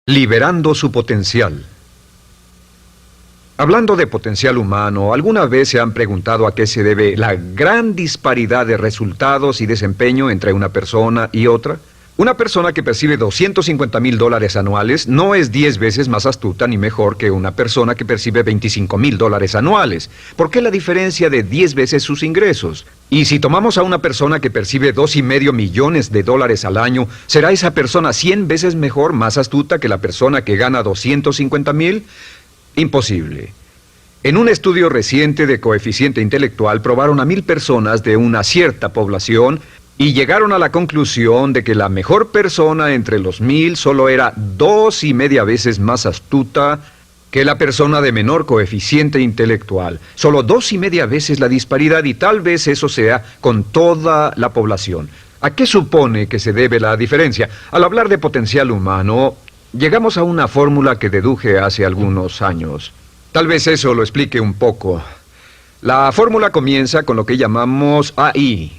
Liberando su potencial. Hablando de potencial humano, ¿alguna vez se han preguntado a qué se debe la gran disparidad de resultados y desempeño entre una persona y otra? Una persona que percibe $250,000 anuales no es 10 veces más astuta ni mejor que una persona que percibe $25,000 anuales. ¿Por qué la diferencia de 10 veces sus ingresos? Y si tomamos a una persona que percibe $2,5 millones al año, ¿será esa persona 100 veces mejor, más astuta que la persona que gana $250,000? Imposible. En un estudio reciente de coeficiente intelectual probaron a 1,000 personas de una cierta población y llegaron a la conclusión de que la mejor persona entre los 1,000 solo era 2,5 veces más astuta que la persona de menor coeficiente intelectual. Solo 2,5 veces la disparidad, y tal vez eso sea con toda la población. ¿A qué supone que se debe la diferencia? Al hablar de potencial humano, llegamos a una fórmula que deduje hace algunos años. Tal vez eso lo explique un poco. La fórmula comienza con lo que llamamos AI.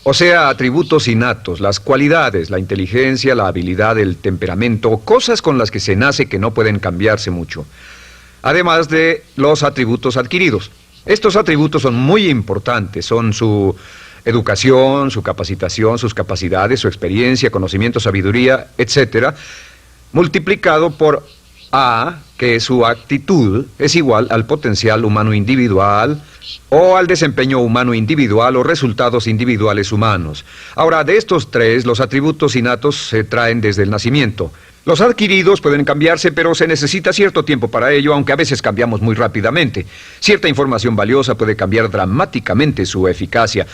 O sea, atributos innatos, las cualidades, la inteligencia, la habilidad, el temperamento, cosas con las que se nace que no pueden cambiarse mucho. Además de los atributos adquiridos. Estos atributos son muy importantes, son su educación, su capacitación, sus capacidades, su experiencia, conocimiento, sabiduría, etc., multiplicado por A, que es su actitud, es igual al potencial humano individual, o al desempeño humano individual o resultados individuales humanos. Ahora, de estos tres, los atributos innatos se traen desde el nacimiento. Los adquiridos pueden cambiarse, pero se necesita cierto tiempo para ello, aunque a veces cambiamos muy rápidamente. Cierta información valiosa puede cambiar dramáticamente su eficacia,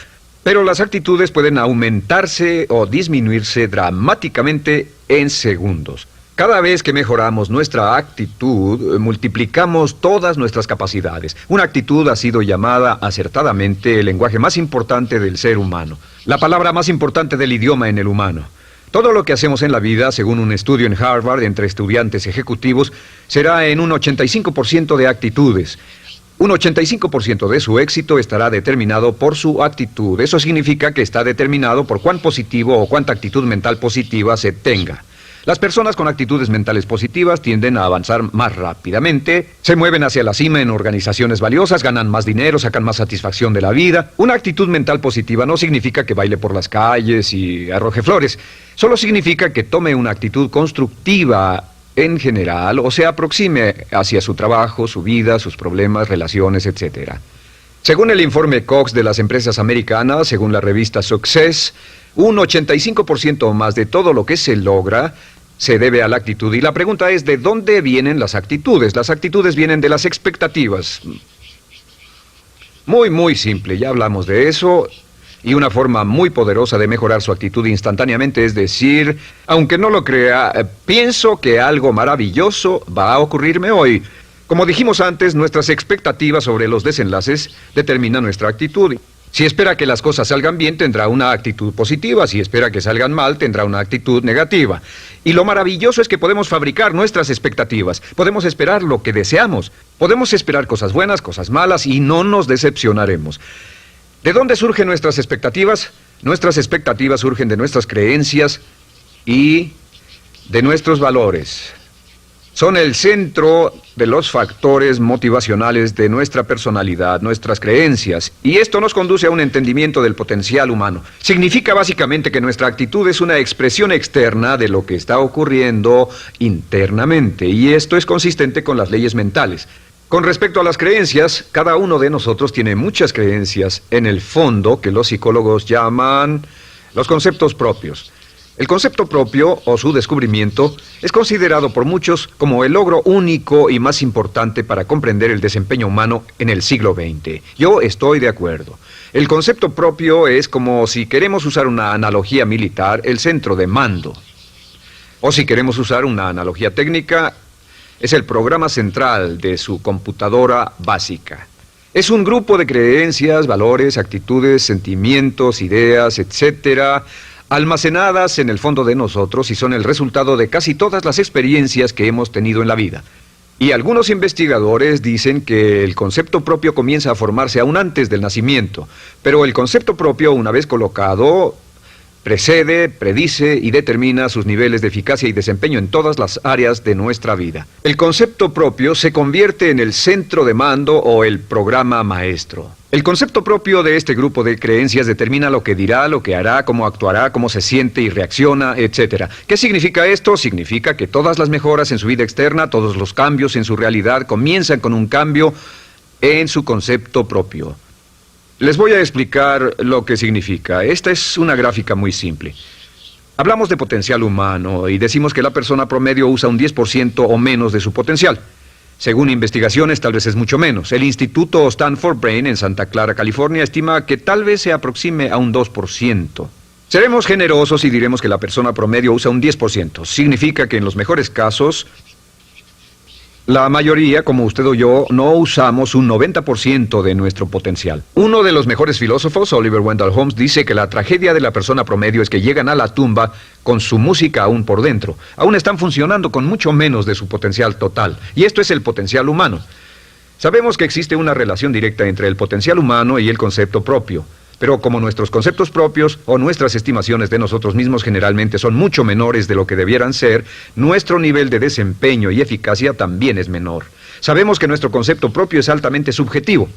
pero las actitudes pueden aumentarse o disminuirse dramáticamente en segundos. Cada vez que mejoramos nuestra actitud, multiplicamos todas nuestras capacidades. Una actitud ha sido llamada acertadamente el lenguaje más importante del ser humano, la palabra más importante del idioma en el humano. Todo lo que hacemos en la vida, según un estudio en Harvard entre estudiantes ejecutivos, será en un 85% de actitudes. Un 85% de su éxito estará determinado por su actitud. Eso significa que está determinado por cuán positivo o cuánta actitud mental positiva se tenga. Las personas con actitudes mentales positivas tienden a avanzar más rápidamente, se mueven hacia la cima en organizaciones valiosas, ganan más dinero, sacan más satisfacción de la vida. Una actitud mental positiva no significa que baile por las calles y arroje flores. Solo significa que tome una actitud constructiva en general o se aproxime hacia su trabajo, su vida, sus problemas, relaciones, etc. Según el informe Cox de las empresas americanas, según la revista Success, un 85% o más de todo lo que se logra se debe a la actitud. Y la pregunta es, ¿de dónde vienen las actitudes? Las actitudes vienen de las expectativas. Muy simple, ya hablamos de eso. Y una forma muy poderosa de mejorar su actitud instantáneamente es decir, aunque no lo crea, pienso que algo maravilloso va a ocurrirme hoy. Como dijimos antes, nuestras expectativas sobre los desenlaces determinan nuestra actitud. Si espera que las cosas salgan bien, tendrá una actitud positiva. Si espera que salgan mal, tendrá una actitud negativa. Y lo maravilloso es que podemos fabricar nuestras expectativas. Podemos esperar lo que deseamos. Podemos esperar cosas buenas, cosas malas, y no nos decepcionaremos. ¿De dónde surgen nuestras expectativas? Nuestras expectativas surgen de nuestras creencias y de nuestros valores. Son el centro de los factores motivacionales de nuestra personalidad, nuestras creencias, y esto nos conduce a un entendimiento del potencial humano. Significa básicamente que nuestra actitud es una expresión externa de lo que está ocurriendo internamente, y esto es consistente con las leyes mentales. Con respecto a las creencias, cada uno de nosotros tiene muchas creencias en el fondo que los psicólogos llaman los conceptos propios. El concepto propio, o su descubrimiento, es considerado por muchos como el logro único y más importante para comprender el desempeño humano en el siglo XX. Yo estoy de acuerdo. El concepto propio es como, si queremos usar una analogía militar, el centro de mando. O si queremos usar una analogía técnica, es el programa central de su computadora básica. Es un grupo de creencias, valores, actitudes, sentimientos, ideas, etcétera, almacenadas en el fondo de nosotros y son el resultado de casi todas las experiencias que hemos tenido en la vida. Y algunos investigadores dicen que el concepto propio comienza a formarse aún antes del nacimiento, pero el concepto propio, una vez colocado, Precede, predice y determina sus niveles de eficacia y desempeño en todas las áreas de nuestra vida. El concepto propio se convierte en el centro de mando o el programa maestro. El concepto propio de este grupo de creencias determina lo que dirá, lo que hará, cómo actuará, cómo se siente y reacciona, etc. ¿Qué significa esto? Significa que todas las mejoras en su vida externa, todos los cambios en su realidad comienzan con un cambio en su concepto propio. Les voy a explicar lo que significa. Esta es una gráfica muy simple. Hablamos de potencial humano y decimos que la persona promedio usa un 10% o menos de su potencial. Según investigaciones, tal vez es mucho menos. El Instituto Stanford Brain en Santa Clara, California, estima que tal vez se aproxime a un 2%. Seremos generosos y diremos que la persona promedio usa un 10%. Significa que en los mejores casos, la mayoría, como usted o yo, no usamos un 90% de nuestro potencial. Uno de los mejores filósofos, Oliver Wendell Holmes, dice que la tragedia de la persona promedio es que llegan a la tumba con su música aún por dentro. Aún están funcionando con mucho menos de su potencial total. Y esto es el potencial humano. Sabemos que existe una relación directa entre el potencial humano y el concepto propio. Pero como nuestros conceptos propios o nuestras estimaciones de nosotros mismos generalmente son mucho menores de lo que debieran ser, nuestro nivel de desempeño y eficacia también es menor. Sabemos que nuestro concepto propio es altamente subjetivo.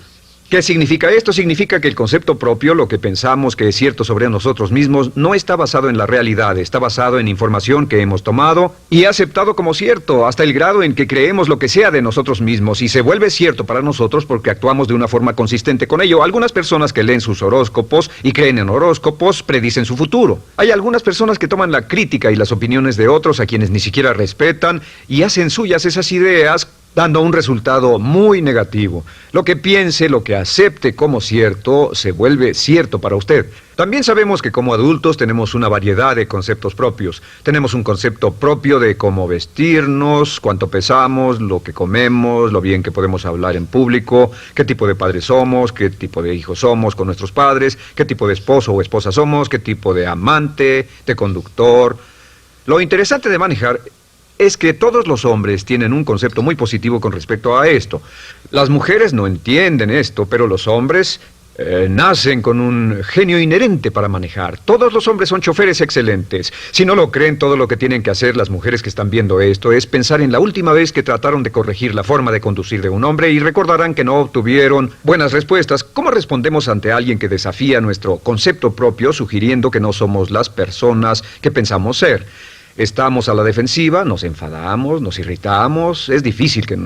¿Qué significa esto? Significa que el concepto propio, lo que pensamos que es cierto sobre nosotros mismos, no está basado en la realidad, está basado en información que hemos tomado y aceptado como cierto, hasta el grado en que creemos lo que sea de nosotros mismos y se vuelve cierto para nosotros porque actuamos de una forma consistente con ello. Algunas personas que leen sus horóscopos y creen en horóscopos predicen su futuro. Hay algunas personas que toman la crítica y las opiniones de otros a quienes ni siquiera respetan y hacen suyas esas ideas, dando un resultado muy negativo. Lo que piense, lo que acepte como cierto, se vuelve cierto para usted. También sabemos que como adultos tenemos una variedad de conceptos propios. Tenemos un concepto propio de cómo vestirnos, cuánto pesamos, lo que comemos, lo bien que podemos hablar en público, qué tipo de padres somos, qué tipo de hijos somos con nuestros padres, qué tipo de esposo o esposa somos, qué tipo de amante, de conductor. Lo interesante de manejar es que todos los hombres tienen un concepto muy positivo con respecto a esto. Las mujeres no entienden esto, pero los hombres nacen con un genio inherente para manejar. Todos los hombres son choferes excelentes. Si no lo creen, todo lo que tienen que hacer las mujeres que están viendo esto es pensar en la última vez que trataron de corregir la forma de conducir de un hombre y recordarán que no obtuvieron buenas respuestas. ¿Cómo respondemos ante alguien que desafía nuestro concepto propio, sugiriendo que no somos las personas que pensamos ser? Estamos a la defensiva, nos enfadamos, nos irritamos, es difícil que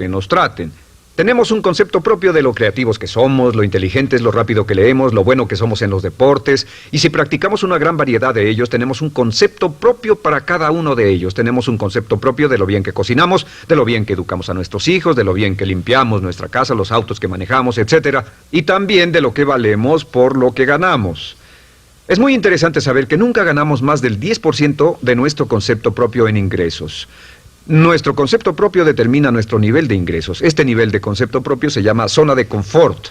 nos traten. Tenemos un concepto propio de lo creativos que somos, lo inteligentes, lo rápido que leemos, lo bueno que somos en los deportes, y si practicamos una gran variedad de ellos, tenemos un concepto propio para cada uno de ellos. Tenemos un concepto propio de lo bien que cocinamos, de lo bien que educamos a nuestros hijos, de lo bien que limpiamos nuestra casa, los autos que manejamos, etc. Y también de lo que valemos por lo que ganamos. Es muy interesante saber que nunca ganamos más del 10% de nuestro concepto propio en ingresos. Nuestro concepto propio determina nuestro nivel de ingresos. Este nivel de concepto propio se llama zona de confort.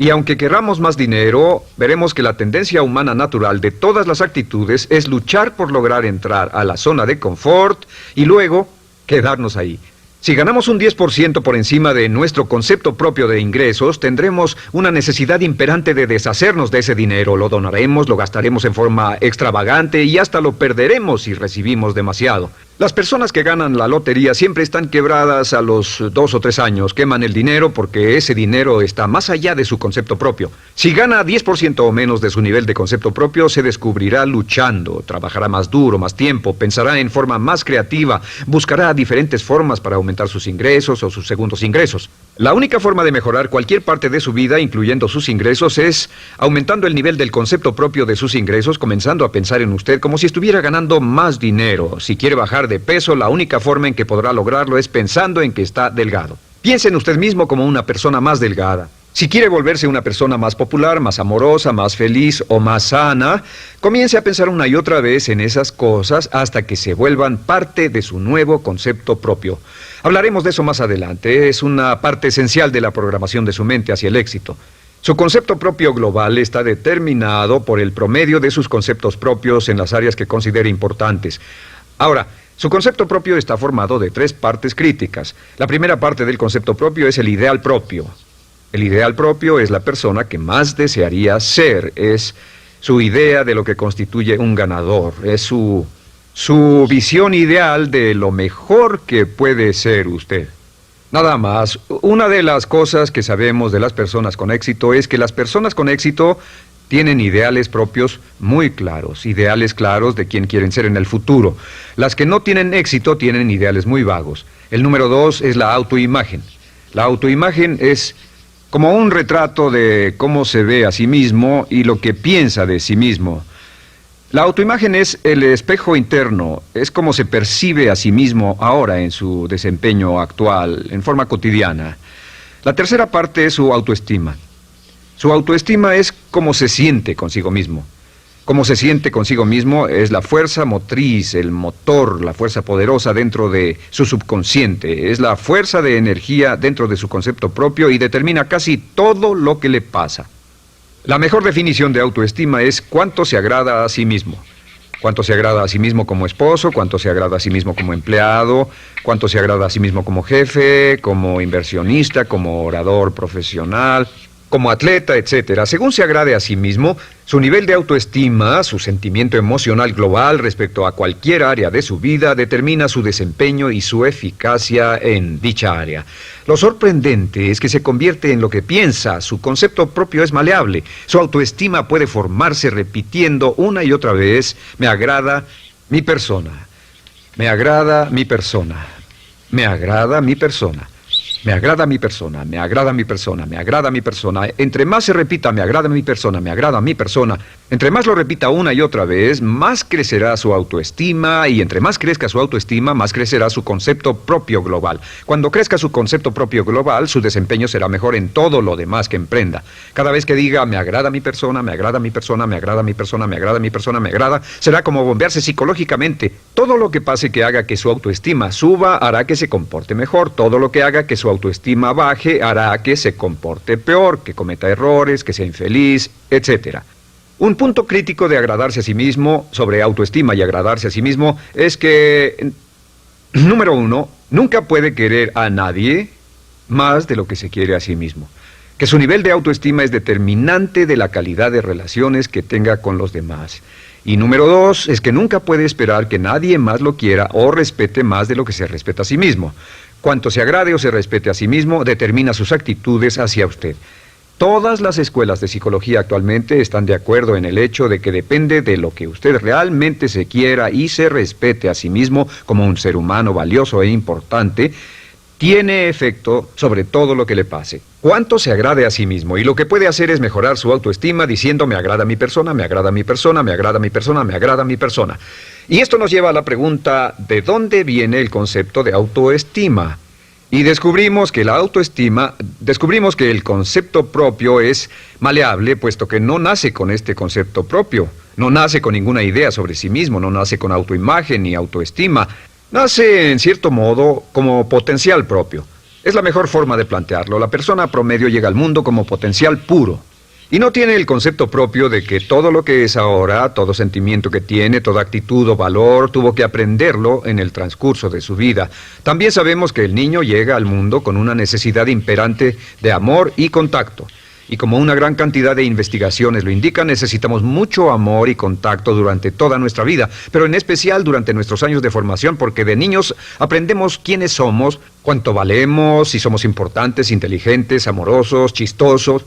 Y aunque querramos más dinero, veremos que la tendencia humana natural de todas las actitudes es luchar por lograr entrar a la zona de confort y luego quedarnos ahí. Si ganamos un 10% por encima de nuestro concepto propio de ingresos, tendremos una necesidad imperante de deshacernos de ese dinero. Lo donaremos, lo gastaremos en forma extravagante y hasta lo perderemos si recibimos demasiado. Las personas que ganan la lotería siempre están quebradas a los 2 o 3 años. Queman el dinero porque ese dinero está más allá de su concepto propio. Si gana 10% o menos de su nivel de concepto propio, se descubrirá luchando, trabajará más duro, más tiempo, pensará en forma más creativa, buscará diferentes formas para aumentar sus ingresos o sus segundos ingresos. La única forma de mejorar cualquier parte de su vida, incluyendo sus ingresos, es aumentando el nivel del concepto propio de sus ingresos, comenzando a pensar en usted como si estuviera ganando más dinero. Si quiere bajar de peso, la única forma en que podrá lograrlo es pensando en que está delgado. Piense en usted mismo como una persona más delgada. Si quiere volverse una persona más popular, más amorosa, más feliz o más sana, comience a pensar una y otra vez en esas cosas hasta que se vuelvan parte de su nuevo concepto propio. Hablaremos de eso más adelante. Es una parte esencial de la programación de su mente hacia el éxito. Su concepto propio global está determinado por el promedio de sus conceptos propios en las áreas que considere importantes. Ahora, su concepto propio está formado de 3 partes críticas. La primera parte del concepto propio es el ideal propio. El ideal propio es la persona que más desearía ser, es su idea de lo que constituye un ganador, es su visión ideal de lo mejor que puede ser usted. Nada más, una de las cosas que sabemos de las personas con éxito es que las personas con éxito tienen ideales propios muy claros, ideales claros de quién quieren ser en el futuro. Las que no tienen éxito tienen ideales muy vagos. El número 2 es la autoimagen. La autoimagen es como un retrato de cómo se ve a sí mismo y lo que piensa de sí mismo. La autoimagen es el espejo interno, es como se percibe a sí mismo ahora en su desempeño actual, en forma cotidiana. La tercera parte es su autoestima. Su autoestima es cómo se siente consigo mismo. Cómo se siente consigo mismo es la fuerza motriz, el motor, la fuerza poderosa dentro de su subconsciente. Es la fuerza de energía dentro de su concepto propio y determina casi todo lo que le pasa. La mejor definición de autoestima es cuánto se agrada a sí mismo. Cuánto se agrada a sí mismo como esposo, cuánto se agrada a sí mismo como empleado, cuánto se agrada a sí mismo como jefe, como inversionista, como orador profesional, como atleta, etcétera. Según se agrade a sí mismo, su nivel de autoestima, su sentimiento emocional global respecto a cualquier área de su vida, determina su desempeño y su eficacia en dicha área. Lo sorprendente es que se convierte en lo que piensa, su concepto propio es maleable, su autoestima puede formarse repitiendo una y otra vez: me agrada mi persona, me agrada mi persona, me agrada mi persona. Me agrada mi persona, me agrada mi persona, me agrada mi persona. Entre más se repita, me agrada mi persona, me agrada mi persona, entre más lo repita una y otra vez, más crecerá su autoestima, y entre más crezca su autoestima, más crecerá su concepto propio global. Cuando crezca su concepto propio global, su desempeño será mejor en todo lo demás que emprenda. Cada vez que diga, me agrada mi persona, me agrada mi persona, me agrada mi persona, me agrada mi persona, me agrada, será como bombearse psicológicamente. Todo lo que pase que haga que su autoestima suba, hará que se comporte mejor. Todo lo que haga que su autoestima baje, hará que se comporte peor, que cometa errores, que sea infeliz, etc. Un punto crítico de agradarse a sí mismo, sobre autoestima y agradarse a sí mismo, es que, número 1, nunca puede querer a nadie más de lo que se quiere a sí mismo. Que su nivel de autoestima es determinante de la calidad de relaciones que tenga con los demás. Y número 2, es que nunca puede esperar que nadie más lo quiera o respete más de lo que se respeta a sí mismo. Cuanto se agrade o se respete a sí mismo, determina sus actitudes hacia usted. Todas las escuelas de psicología actualmente están de acuerdo en el hecho de que depende de lo que usted realmente se quiera y se respete a sí mismo como un ser humano valioso e importante, tiene efecto sobre todo lo que le pase. Cuánto se agrade a sí mismo, y lo que puede hacer es mejorar su autoestima diciendo: me agrada mi persona, me agrada mi persona, me agrada mi persona, me agrada mi persona. Y esto nos lleva a la pregunta: ¿de dónde viene el concepto de autoestima? Y descubrimos que el concepto propio es maleable, puesto que no nace con este concepto propio, no nace con ninguna idea sobre sí mismo, no nace con autoimagen ni autoestima. Nace, en cierto modo, como potencial propio. Es la mejor forma de plantearlo. La persona promedio llega al mundo como potencial puro. Y no tiene el concepto propio de que todo lo que es ahora, todo sentimiento que tiene, toda actitud o valor, tuvo que aprenderlo en el transcurso de su vida. También sabemos que el niño llega al mundo con una necesidad imperante de amor y contacto. Y como una gran cantidad de investigaciones lo indican, necesitamos mucho amor y contacto durante toda nuestra vida, pero en especial durante nuestros años de formación, porque de niños aprendemos quiénes somos, cuánto valemos, si somos importantes, inteligentes, amorosos, chistosos.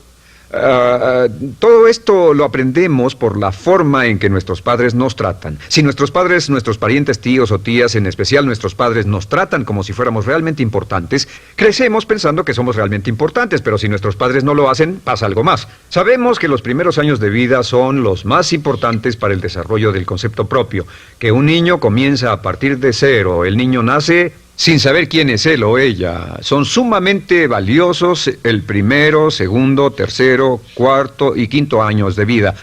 Todo esto lo aprendemos por la forma en que nuestros padres nos tratan. Si nuestros padres, nuestros parientes, tíos o tías, en especial nuestros padres, nos tratan como si fuéramos realmente importantes, crecemos pensando que somos realmente importantes, pero si nuestros padres no lo hacen, pasa algo más. Sabemos que los primeros años de vida son los más importantes para el desarrollo del concepto propio, que un niño comienza a partir de cero. El niño nace sin saber quién es él o ella. Son sumamente valiosos el primero, segundo, tercero, cuarto y quinto años de vida.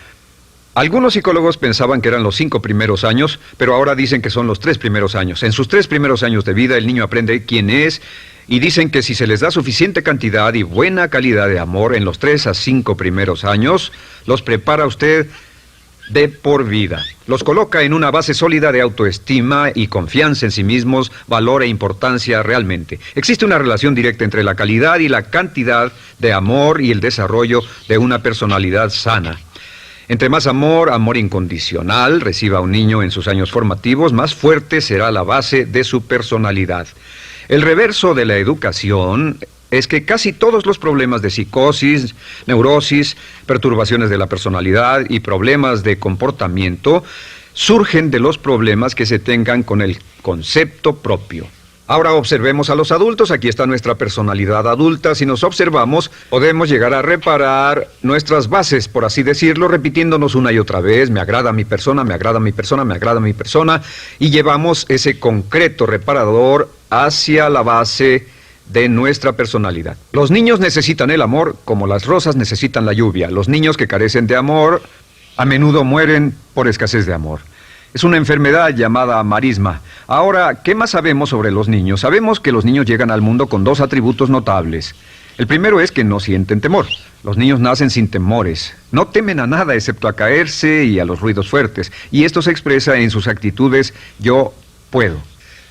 Algunos psicólogos pensaban que eran los 5 primeros años, pero ahora dicen que son los 3 primeros años. En sus 3 primeros años de vida el niño aprende quién es, y dicen que si se les da suficiente cantidad y buena calidad de amor en los 3 a 5 primeros años, los prepara usted de por vida. Los coloca en una base sólida de autoestima y confianza en sí mismos, valor e importancia realmente. Existe una relación directa entre la calidad y la cantidad de amor y el desarrollo de una personalidad sana. Entre más amor, amor incondicional, reciba un niño en sus años formativos, más fuerte será la base de su personalidad. El reverso de la educación es que casi todos los problemas de psicosis, neurosis, perturbaciones de la personalidad y problemas de comportamiento surgen de los problemas que se tengan con el concepto propio. Ahora observemos a los adultos. Aquí está nuestra personalidad adulta. Si nos observamos, podemos llegar a reparar nuestras bases, por así decirlo, repitiéndonos una y otra vez: me agrada mi persona, me agrada mi persona, me agrada mi persona, y llevamos ese concreto reparador hacia la base de nuestra personalidad. Los niños necesitan el amor como las rosas necesitan la lluvia. Los niños que carecen de amor a menudo mueren por escasez de amor. Es una enfermedad llamada marisma. Ahora, ¿qué más sabemos sobre los niños? Sabemos que los niños llegan al mundo con dos atributos notables. El primero es que no sienten temor. Los niños nacen sin temores. No temen a nada excepto a caerse y a los ruidos fuertes. Y esto se expresa en sus actitudes: yo puedo.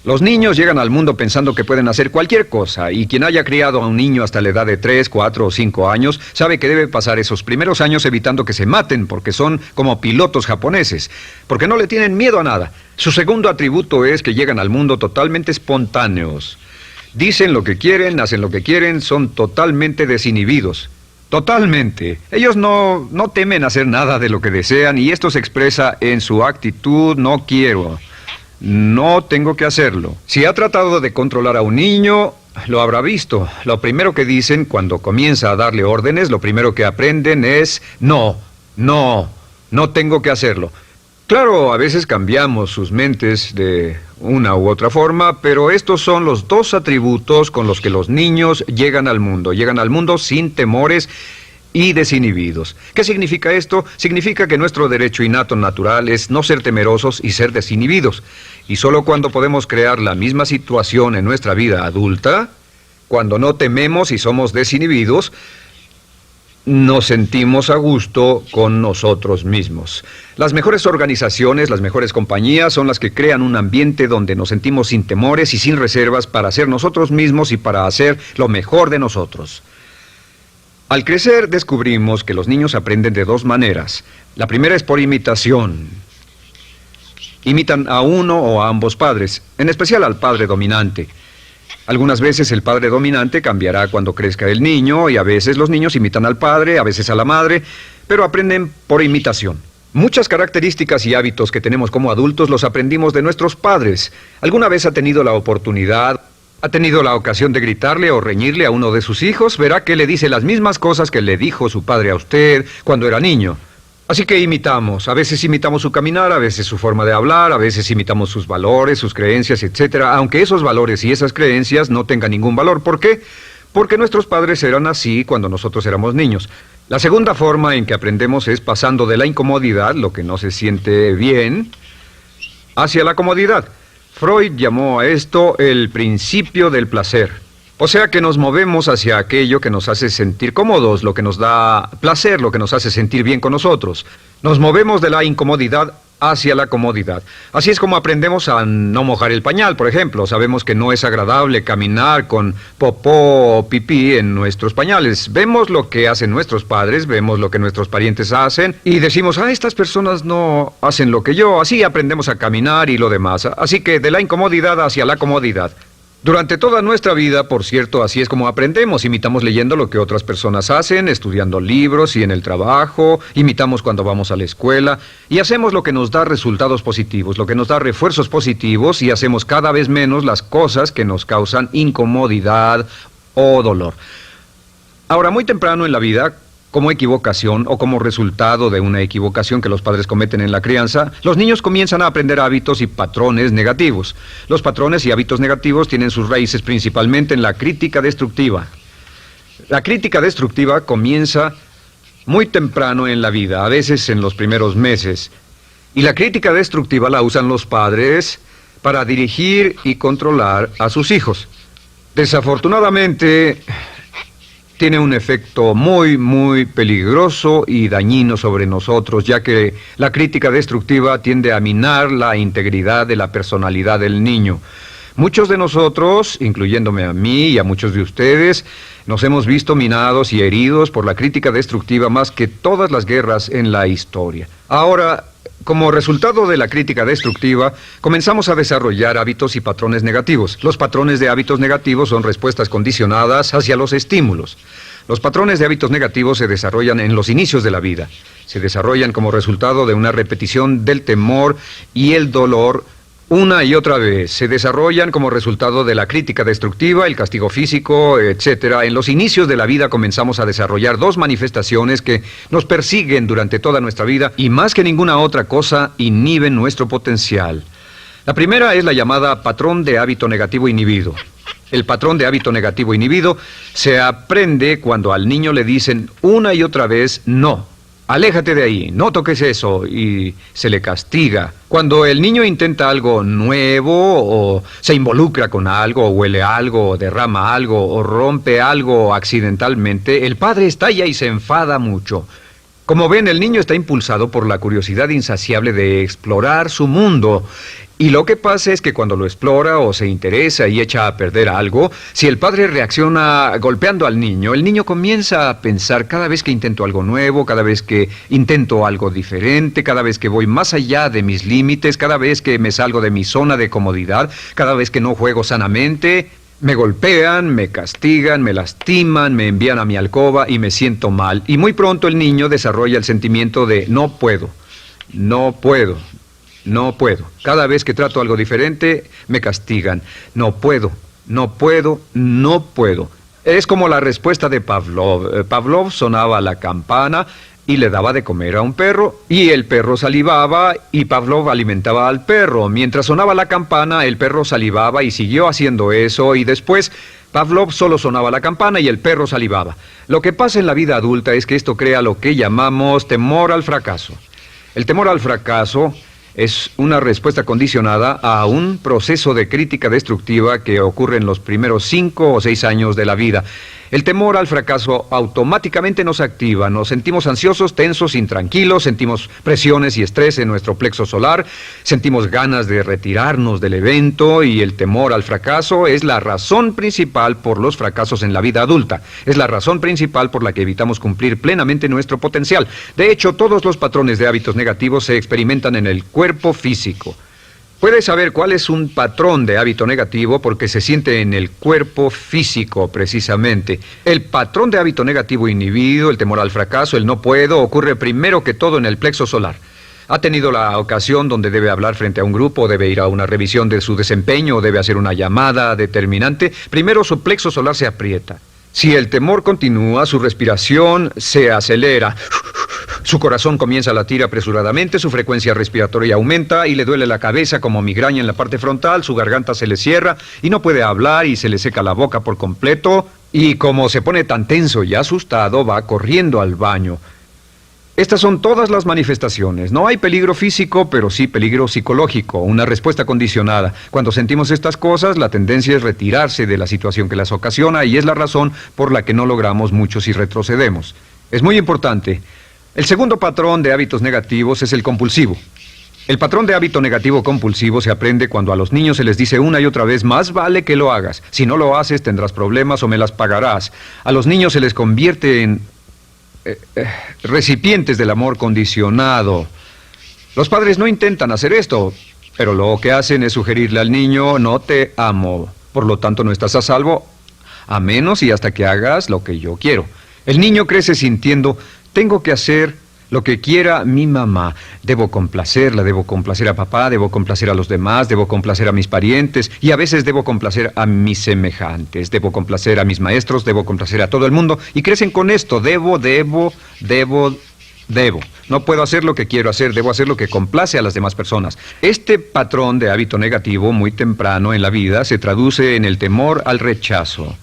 Los niños llegan al mundo pensando que pueden hacer cualquier cosa, y quien haya criado a un niño hasta la edad de 3, 4 o 5 años sabe que debe pasar esos primeros años evitando que se maten, porque son como pilotos japoneses, porque no le tienen miedo a nada. Su segundo atributo es que llegan al mundo totalmente espontáneos. Dicen lo que quieren, hacen lo que quieren, son totalmente desinhibidos. Totalmente. Ellos no temen hacer nada de lo que desean, y esto se expresa en su actitud: no quiero. No tengo que hacerlo. Si ha tratado de controlar a un niño, lo habrá visto. Lo primero que dicen cuando comienza a darle órdenes, lo primero que aprenden es: no tengo que hacerlo. Claro, a veces cambiamos sus mentes de una u otra forma, pero estos son los dos atributos con los que los niños llegan al mundo. Llegan al mundo sin temores y desinhibidos. ¿Qué significa esto? Significa que nuestro derecho innato natural es no ser temerosos y ser desinhibidos. Y solo cuando podemos crear la misma situación en nuestra vida adulta, cuando no tememos y somos desinhibidos, nos sentimos a gusto con nosotros mismos. Las mejores organizaciones, las mejores compañías son las que crean un ambiente donde nos sentimos sin temores y sin reservas para ser nosotros mismos y para hacer lo mejor de nosotros. Al crecer descubrimos que los niños aprenden de dos maneras. La primera es por imitación. Imitan a uno o a ambos padres, en especial al padre dominante. Algunas veces el padre dominante cambiará cuando crezca el niño, y a veces los niños imitan al padre, a veces a la madre, pero aprenden por imitación. Muchas características y hábitos que tenemos como adultos los aprendimos de nuestros padres. ¿Alguna vez ha tenido la ocasión de gritarle o reñirle a uno de sus hijos? Verá que le dice las mismas cosas que le dijo su padre a usted cuando era niño. Así que imitamos. A veces imitamos su caminar, a veces su forma de hablar, a veces imitamos sus valores, sus creencias, etc. Aunque esos valores y esas creencias no tengan ningún valor. ¿Por qué? Porque nuestros padres eran así cuando nosotros éramos niños. La segunda forma en que aprendemos es pasando de la incomodidad, lo que no se siente bien, hacia la comodidad. Freud llamó a esto el principio del placer. O sea que nos movemos hacia aquello que nos hace sentir cómodos, lo que nos da placer, lo que nos hace sentir bien con nosotros. Nos movemos de la incomodidad hacia la comodidad. Así es como aprendemos a no mojar el pañal, por ejemplo. Sabemos que no es agradable caminar con popó o pipí en nuestros pañales. Vemos lo que hacen nuestros padres, vemos lo que nuestros parientes hacen y decimos: estas personas no hacen lo que yo. Así aprendemos a caminar y lo demás. Así que de la incomodidad hacia la comodidad. Durante toda nuestra vida, por cierto, así es como aprendemos. Imitamos leyendo lo que otras personas hacen, estudiando libros y en el trabajo, imitamos cuando vamos a la escuela, y hacemos lo que nos da resultados positivos, lo que nos da refuerzos positivos, y hacemos cada vez menos las cosas que nos causan incomodidad o dolor. Ahora, muy temprano en la vida, como equivocación o como resultado de una equivocación que los padres cometen en la crianza, los niños comienzan a aprender hábitos y patrones negativos. Los patrones y hábitos negativos tienen sus raíces principalmente en la crítica destructiva. La crítica destructiva comienza muy temprano en la vida, a veces en los primeros meses. Y la crítica destructiva la usan los padres para dirigir y controlar a sus hijos. Desafortunadamente, tiene un efecto muy peligroso y dañino sobre nosotros, ya que la crítica destructiva tiende a minar la integridad de la personalidad del niño. Muchos de nosotros, incluyéndome a mí y a muchos de ustedes, nos hemos visto minados y heridos por la crítica destructiva más que todas las guerras en la historia. Ahora, como resultado de la crítica destructiva, comenzamos a desarrollar hábitos y patrones negativos. Los patrones de hábitos negativos son respuestas condicionadas hacia los estímulos. Los patrones de hábitos negativos se desarrollan en los inicios de la vida. Se desarrollan como resultado de una repetición del temor y el dolor una y otra vez. Se desarrollan como resultado de la crítica destructiva, el castigo físico, etc. En los inicios de la vida comenzamos a desarrollar dos manifestaciones que nos persiguen durante toda nuestra vida y más que ninguna otra cosa inhiben nuestro potencial. La primera es la llamada patrón de hábito negativo inhibido. El patrón de hábito negativo inhibido se aprende cuando al niño le dicen una y otra vez no. Aléjate de ahí, no toques eso, y se le castiga. Cuando el niño intenta algo nuevo, o se involucra con algo, o huele algo, o derrama algo, o rompe algo accidentalmente, el padre estalla y se enfada mucho. Como ven, el niño está impulsado por la curiosidad insaciable de explorar su mundo. Y lo que pasa es que cuando lo explora o se interesa y echa a perder algo, si el padre reacciona golpeando al niño, el niño comienza a pensar cada vez que intento algo nuevo, cada vez que intento algo diferente, cada vez que voy más allá de mis límites, cada vez que me salgo de mi zona de comodidad, cada vez que no juego sanamente, me golpean, me castigan, me lastiman, me envían a mi alcoba y me siento mal. Y muy pronto el niño desarrolla el sentimiento de no puedo, no puedo. No puedo. Cada vez que trato algo diferente, me castigan. No puedo, no puedo, no puedo. Es como la respuesta de Pavlov. Pavlov sonaba la campana y le daba de comer a un perro, y el perro salivaba, y Pavlov alimentaba al perro. Mientras sonaba la campana, el perro salivaba y siguió haciendo eso, y después Pavlov solo sonaba la campana y el perro salivaba. Lo que pasa en la vida adulta es que esto crea lo que llamamos temor al fracaso. El temor al fracaso es una respuesta condicionada a un proceso de crítica destructiva que ocurre en los primeros 5 o 6 años de la vida. El temor al fracaso automáticamente nos activa, nos sentimos ansiosos, tensos, intranquilos, sentimos presiones y estrés en nuestro plexo solar, sentimos ganas de retirarnos del evento, y el temor al fracaso es la razón principal por los fracasos en la vida adulta. Es la razón principal por la que evitamos cumplir plenamente nuestro potencial. De hecho, todos los patrones de hábitos negativos se experimentan en el cuerpo físico. Puedes saber cuál es un patrón de hábito negativo porque se siente en el cuerpo físico, precisamente. El patrón de hábito negativo inhibido, el temor al fracaso, el no puedo, ocurre primero que todo en el plexo solar. ¿Ha tenido la ocasión donde debe hablar frente a un grupo, debe ir a una revisión de su desempeño, o debe hacer una llamada determinante? Primero su plexo solar se aprieta. Si el temor continúa, su respiración se acelera. Su corazón comienza a latir apresuradamente, su frecuencia respiratoria aumenta y le duele la cabeza como migraña en la parte frontal, su garganta se le cierra y no puede hablar y se le seca la boca por completo, y como se pone tan tenso y asustado, va corriendo al baño. Estas son todas las manifestaciones. No hay peligro físico, pero sí peligro psicológico, una respuesta condicionada. Cuando sentimos estas cosas, la tendencia es retirarse de la situación que las ocasiona, y es la razón por la que no logramos mucho si retrocedemos. Es muy importante. El segundo patrón de hábitos negativos es el compulsivo. El patrón de hábito negativo compulsivo se aprende cuando a los niños se les dice una y otra vez: más vale que lo hagas. Si no lo haces, tendrás problemas o me las pagarás. A los niños se les convierte en recipientes del amor condicionado. Los padres no intentan hacer esto, pero lo que hacen es sugerirle al niño: no te amo, por lo tanto no estás a salvo, a menos y hasta que hagas lo que yo quiero. El niño crece sintiendo: tengo que hacer lo que quiera mi mamá. Debo complacerla, debo complacer a papá, debo complacer a los demás, debo complacer a mis parientes, y a veces debo complacer a mis semejantes, debo complacer a mis maestros, debo complacer a todo el mundo, y crecen con esto: debo. No puedo hacer lo que quiero hacer, debo hacer lo que complace a las demás personas. Este patrón de hábito negativo muy temprano en la vida se traduce en el temor al rechazo.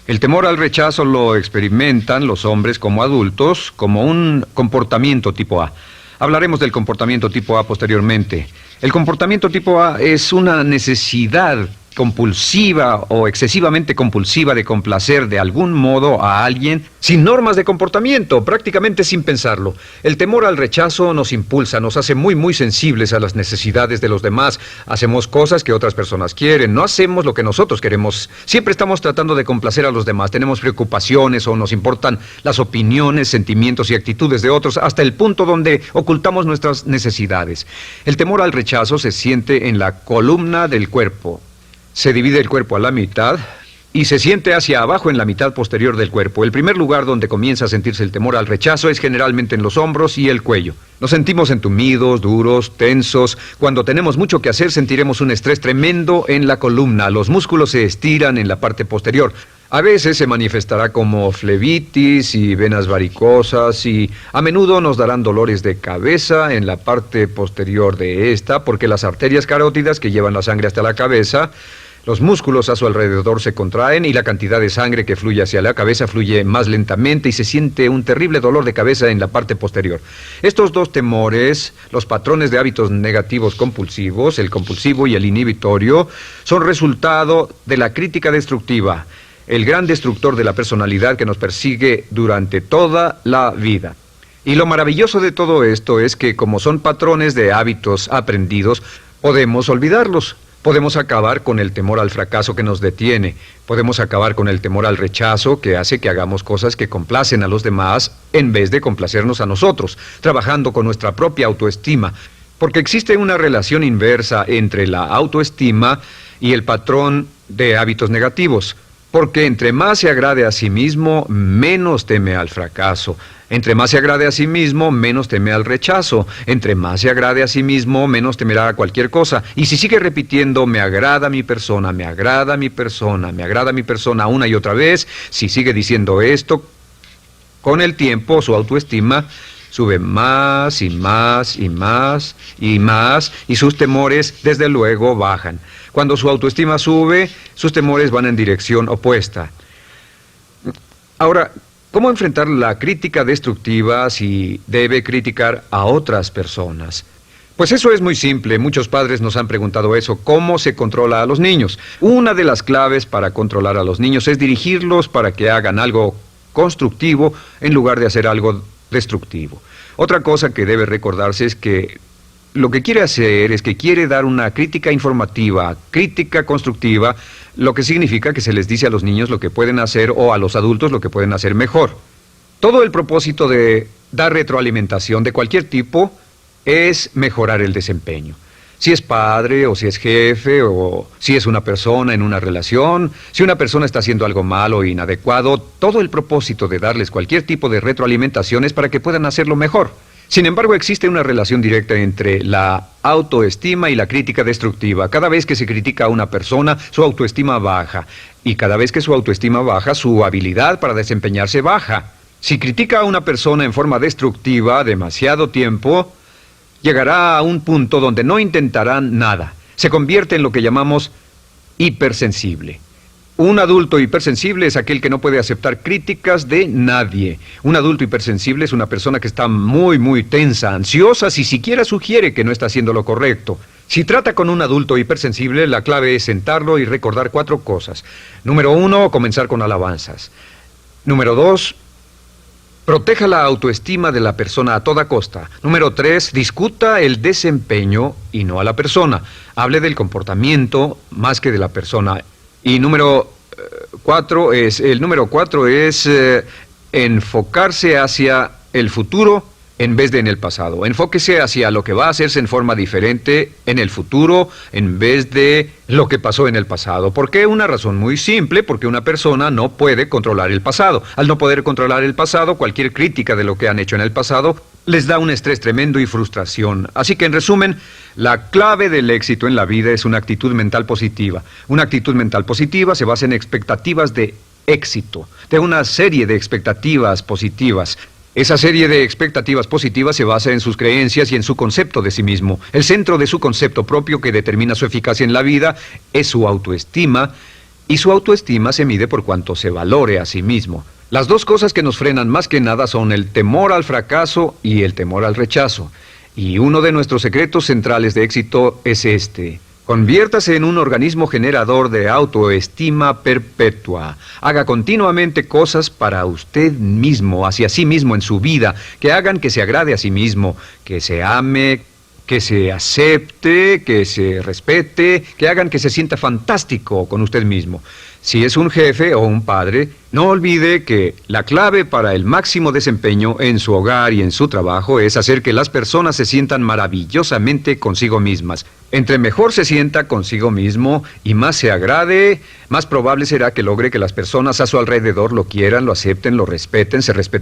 El temor al rechazo lo experimentan los hombres como adultos como un comportamiento tipo A. Hablaremos del comportamiento tipo A posteriormente. El comportamiento tipo A es una necesidad compulsiva o excesivamente compulsiva de complacer de algún modo a alguien sin normas de comportamiento, prácticamente sin pensarlo. El temor al rechazo nos impulsa, nos hace muy sensibles a las necesidades de los demás. Hacemos cosas que otras personas quieren, no hacemos lo que nosotros queremos. Siempre estamos tratando de complacer a los demás. Tenemos preocupaciones o nos importan las opiniones, sentimientos y actitudes de otros hasta el punto donde ocultamos nuestras necesidades. El temor al rechazo se siente en la columna del cuerpo. Se divide el cuerpo a la mitad y se siente hacia abajo en la mitad posterior del cuerpo. El primer lugar donde comienza a sentirse el temor al rechazo es generalmente en los hombros y el cuello. Nos sentimos entumidos, duros, tensos. Cuando tenemos mucho que hacer sentiremos un estrés tremendo en la columna. Los músculos se estiran en la parte posterior. A veces se manifestará como flebitis y venas varicosas y a menudo nos darán dolores de cabeza en la parte posterior de esta porque las arterias carótidas que llevan la sangre hasta la cabeza, los músculos a su alrededor se contraen y la cantidad de sangre que fluye hacia la cabeza fluye más lentamente y se siente un terrible dolor de cabeza en la parte posterior. Estos dos temores, los patrones de hábitos negativos compulsivos, el compulsivo y el inhibitorio, son resultado de la crítica destructiva, el gran destructor de la personalidad que nos persigue durante toda la vida. Y lo maravilloso de todo esto es que como son patrones de hábitos aprendidos, podemos olvidarlos. Podemos acabar con el temor al fracaso que nos detiene. Podemos acabar con el temor al rechazo que hace que hagamos cosas que complacen a los demás en vez de complacernos a nosotros, trabajando con nuestra propia autoestima. Porque existe una relación inversa entre la autoestima y el patrón de hábitos negativos. Porque entre más se agrade a sí mismo, menos teme al fracaso. Entre más se agrade a sí mismo, menos teme al rechazo. Entre más se agrade a sí mismo, menos temerá a cualquier cosa. Y si sigue repitiendo, me agrada mi persona, me agrada mi persona, me agrada mi persona una y otra vez, si sigue diciendo esto, con el tiempo su autoestima sube más y más y más y más y sus temores desde luego bajan. Cuando su autoestima sube, sus temores van en dirección opuesta. Ahora, ¿cómo enfrentar la crítica destructiva si debe criticar a otras personas? Pues eso es muy simple. Muchos padres nos han preguntado eso. ¿Cómo se controla a los niños? Una de las claves para controlar a los niños es dirigirlos para que hagan algo constructivo en lugar de hacer algo destructivo. Otra cosa que debe recordarse es que lo que quiere hacer es que quiere dar una crítica informativa, crítica constructiva, lo que significa que se les dice a los niños lo que pueden hacer o a los adultos lo que pueden hacer mejor. Todo el propósito de dar retroalimentación de cualquier tipo es mejorar el desempeño. Si es padre o si es jefe o si es una persona en una relación, si una persona está haciendo algo malo o inadecuado, todo el propósito de darles cualquier tipo de retroalimentación es para que puedan hacerlo mejor. Sin embargo, existe una relación directa entre la autoestima y la crítica destructiva. Cada vez que se critica a una persona, su autoestima baja. Y cada vez que su autoestima baja, su habilidad para desempeñarse baja. Si critica a una persona en forma destructiva demasiado tiempo, llegará a un punto donde no intentarán nada. Se convierte en lo que llamamos hipersensible. Un adulto hipersensible es aquel que no puede aceptar críticas de nadie. Un adulto hipersensible es una persona que está muy tensa, ansiosa, si siquiera sugiere que no está haciendo lo correcto. Si trata con un adulto hipersensible, la clave es sentarlo y recordar 4 cosas. Número 1, comenzar con alabanzas. Número 2, proteja la autoestima de la persona a toda costa. Número 3, discuta el desempeño y no a la persona. Hable del comportamiento más que de la persona. Y número 4 es enfocarse hacia el futuro en vez de en el pasado. Enfóquese hacia lo que va a hacerse en forma diferente en el futuro en vez de lo que pasó en el pasado. ¿Por qué? Una razón muy simple, porque una persona no puede controlar el pasado. Al no poder controlar el pasado, cualquier crítica de lo que han hecho en el pasado les da un estrés tremendo y frustración. Así que, en resumen, la clave del éxito en la vida es una actitud mental positiva. Una actitud mental positiva se basa en expectativas de éxito, de una serie de expectativas positivas. Esa serie de expectativas positivas se basa en sus creencias y en su concepto de sí mismo. El centro de su concepto propio que determina su eficacia en la vida es su autoestima, y su autoestima se mide por cuanto se valore a sí mismo. Las dos cosas que nos frenan más que nada son el temor al fracaso y el temor al rechazo. Y uno de nuestros secretos centrales de éxito es este: Conviértase en un organismo generador de autoestima perpetua. Haga continuamente cosas para usted mismo, hacia sí mismo en su vida, que hagan que se agrade a sí mismo, que se ame, que se acepte, que se respete, que hagan que se sienta fantástico con usted mismo. Si es un jefe o un padre, no olvide que la clave para el máximo desempeño en su hogar y en su trabajo es hacer que las personas se sientan maravillosamente consigo mismas. Entre mejor se sienta consigo mismo y más se agrade, más probable será que logre que las personas a su alrededor lo quieran, lo acepten, lo respeten, se respeten.